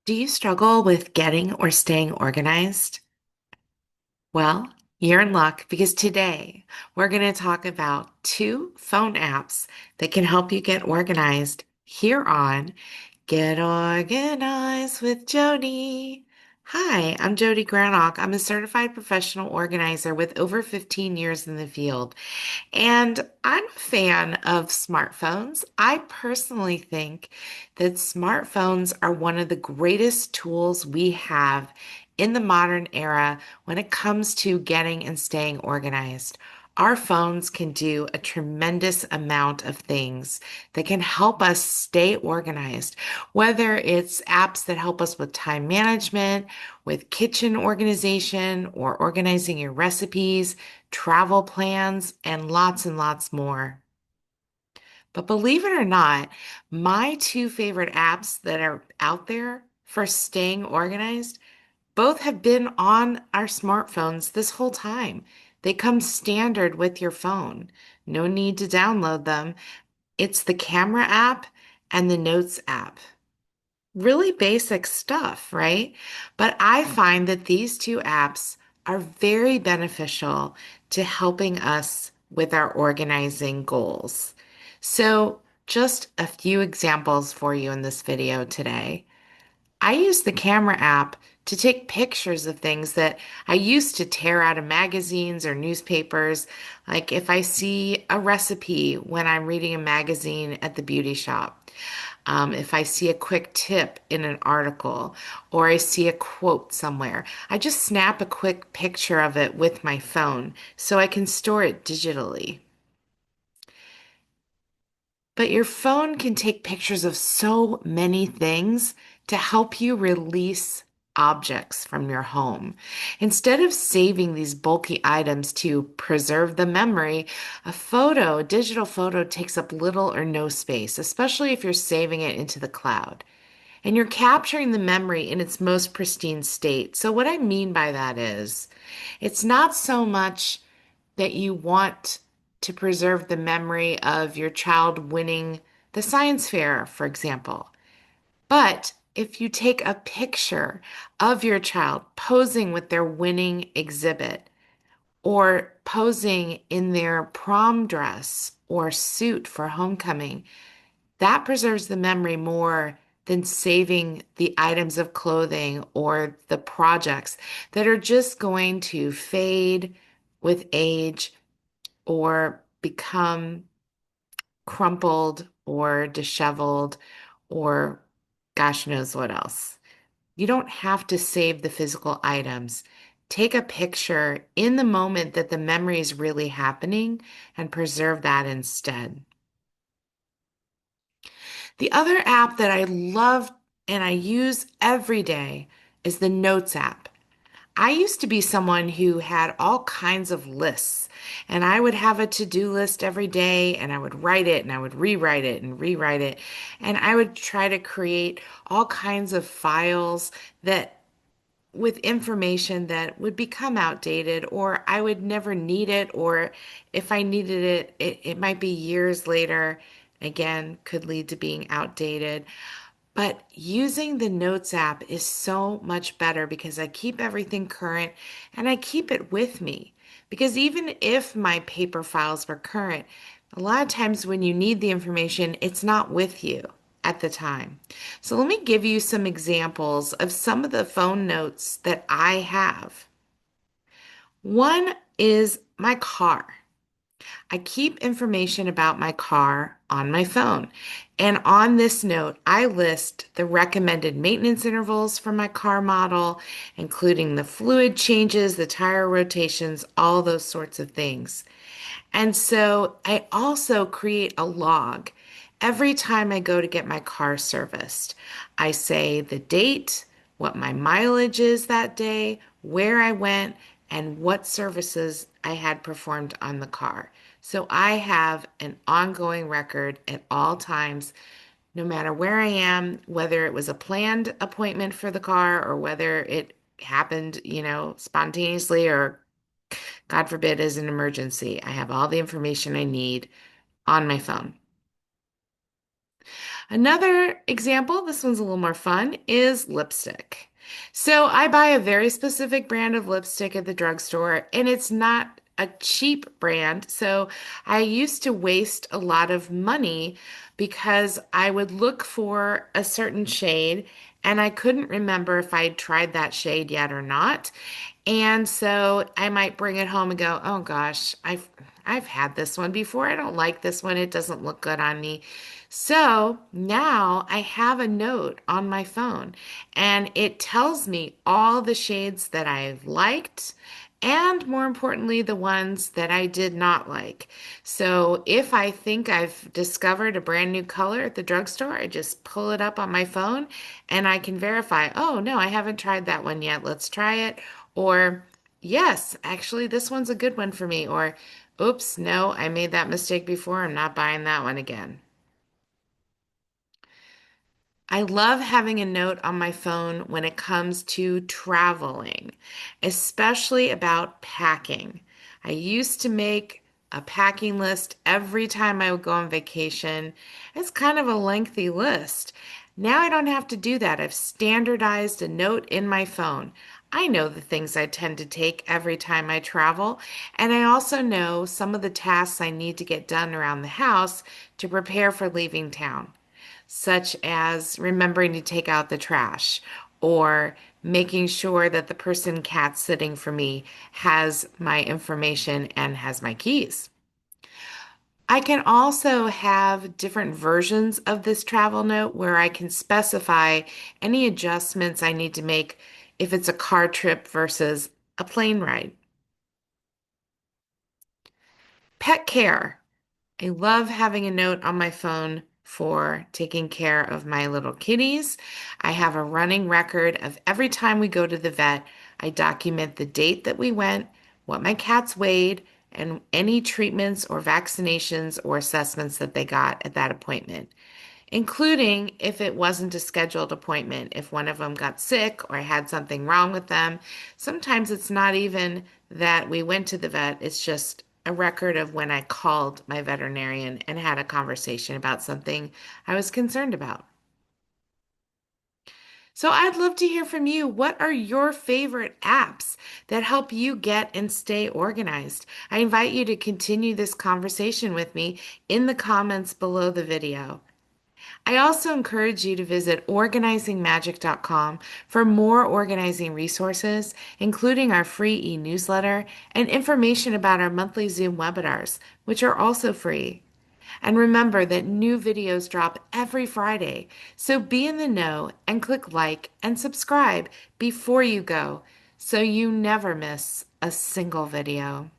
Do you struggle with getting or staying organized? Well, you're in luck because today we're going to talk about two phone apps that can help you get organized here on Get Organized with Jodi. Hi, I'm Jodi Granok. I'm a certified professional organizer with over 15 years in the field. And I'm a fan of smartphones. I personally think that smartphones are one of the greatest tools we have in the modern era when it comes to getting and staying organized. Our phones can do a tremendous amount of things that can help us stay organized, whether it's apps that help us with time management, with kitchen organization, or organizing your recipes, travel plans, and lots more. But believe it or not, my two favorite apps that are out there for staying organized both have been on our smartphones this whole time. They come standard with your phone. No need to download them. It's the camera app and the notes app. Really basic stuff, right? But I find that these two apps are very beneficial to helping us with our organizing goals. So, just a few examples for you in this video today. I use the camera app to take pictures of things that I used to tear out of magazines or newspapers. Like if I see a recipe when I'm reading a magazine at the beauty shop, if I see a quick tip in an article, or I see a quote somewhere, I just snap a quick picture of it with my phone so I can store it digitally. But your phone can take pictures of so many things to help you release objects from your home. Instead of saving these bulky items to preserve the memory, a digital photo takes up little or no space, especially if you're saving it into the cloud. And you're capturing the memory in its most pristine state. So, what I mean by that is, it's not so much that you want to preserve the memory of your child winning the science fair, for example. But if you take a picture of your child posing with their winning exhibit or posing in their prom dress or suit for homecoming, that preserves the memory more than saving the items of clothing or the projects that are just going to fade with age or become crumpled or disheveled or gosh knows what else. You don't have to save the physical items. Take a picture in the moment that the memory is really happening and preserve that instead. The other app that I love and I use every day is the Notes app. I used to be someone who had all kinds of lists, and I would have a to-do list every day, and I would write it, and I would rewrite it, and rewrite it, and I would try to create all kinds of files that with information that would become outdated, or I would never need it, or if I needed it, it might be years later. Again, could lead to being outdated. But using the Notes app is so much better because I keep everything current and I keep it with me. Because even if my paper files were current, a lot of times when you need the information, it's not with you at the time. So let me give you some examples of some of the phone notes that I have. One is my car. I keep information about my car on my phone. And on this note, I list the recommended maintenance intervals for my car model, including the fluid changes, the tire rotations, all those sorts of things. And so I also create a log every time I go to get my car serviced. I say the date, what my mileage is that day, where I went, and what services I had performed on the car. So I have an ongoing record at all times, no matter where I am, whether it was a planned appointment for the car or whether it happened, spontaneously or God forbid is an emergency. I have all the information I need on my phone. Another example, this one's a little more fun, is lipstick. So I buy a very specific brand of lipstick at the drugstore, and it's not a cheap brand. So I used to waste a lot of money because I would look for a certain shade and I couldn't remember if I'd tried that shade yet or not. And so I might bring it home and go, "Oh gosh, I've had this one before. I don't like this one. It doesn't look good on me." So now I have a note on my phone and it tells me all the shades that I've liked and more importantly, the ones that I did not like. So if I think I've discovered a brand new color at the drugstore, I just pull it up on my phone and I can verify, oh no, I haven't tried that one yet. Let's try it. Or, yes, actually, this one's a good one for me. Or, oops, no, I made that mistake before. I'm not buying that one again. I love having a note on my phone when it comes to traveling, especially about packing. I used to make a packing list every time I would go on vacation. It's kind of a lengthy list. Now I don't have to do that. I've standardized a note in my phone. I know the things I tend to take every time I travel, and I also know some of the tasks I need to get done around the house to prepare for leaving town, such as remembering to take out the trash or making sure that the person cat sitting for me has my information and has my keys. I can also have different versions of this travel note where I can specify any adjustments I need to make if it's a car trip versus a plane ride. Pet care. I love having a note on my phone for taking care of my little kitties. I have a running record of every time we go to the vet, I document the date that we went, what my cats weighed, and any treatments or vaccinations or assessments that they got at that appointment, including if it wasn't a scheduled appointment, if one of them got sick or had something wrong with them. Sometimes it's not even that we went to the vet, it's just a record of when I called my veterinarian and had a conversation about something I was concerned about. So I'd love to hear from you. What are your favorite apps that help you get and stay organized? I invite you to continue this conversation with me in the comments below the video. I also encourage you to visit organizingmagic.com for more organizing resources, including our free e-newsletter and information about our monthly Zoom webinars, which are also free. And remember that new videos drop every Friday, so be in the know and click like and subscribe before you go so you never miss a single video.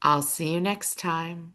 I'll see you next time.